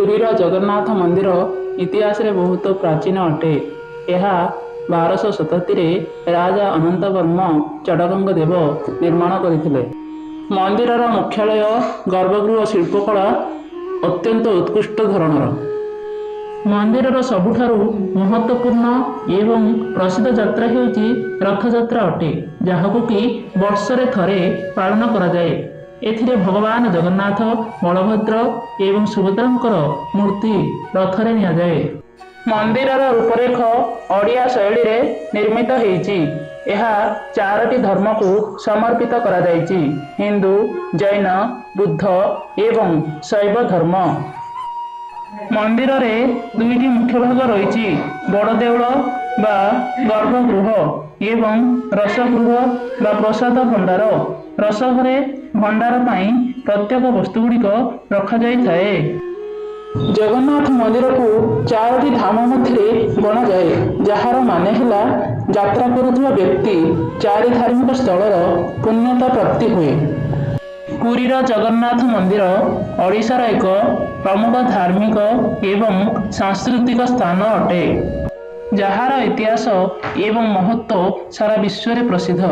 पुरीर जगन्नाथ मंदिर इतिहास रे बहुत प्राचीन अटे। यह 1277 राजा अनंतवर्म चडगंग देव निर्माण करथिले। मंदिरर मुख्यालय गर्भगृह शिल्पकला अत्यंत उत्कृष्ट धरणर। मंदिरर सबुठारु महत्वपूर्ण एवं प्रसिद्ध यात्रा हेउची रथयात्रा अटे, जहाकु कि वर्षरे थरे पालन करा जाए। एथिरे भगवान जगन्नाथ, बलभद्र एवं सुभद्रांकर मूर्ति रथरे निया जाए। मंदिरर रूपरेख ओडिया शैली रे निर्मित हेइची। यह चारोटी धर्म को समर्पित करा जाइची, हिंदू, जैन, बुद्ध एवं शैव धर्म। मंदिर रे दुईटी मुख्य भाग रही, बड़ देउल बा गर्भगृह एवं रसगृह बा प्रसाद भंडार। रसघरे भंडार पाई प्रत्येक वस्तु गुड़िक रखा जाए। जगन्नाथ मंदिर को चारोटी धाम मध्य गणा जाए, जार माने हिला यात्रा करुवा व्यक्ति चारि धार्मिक स्थल पुण्यता प्राप्ति हुए। पुरीर जगन्नाथ मंदिर ओडिशार एक प्रमुख धार्मिक एवं सांस्कृतिक स्थान अटे, जार इतिहास एवं महत्व सारा विश्व में प्रसिद्ध।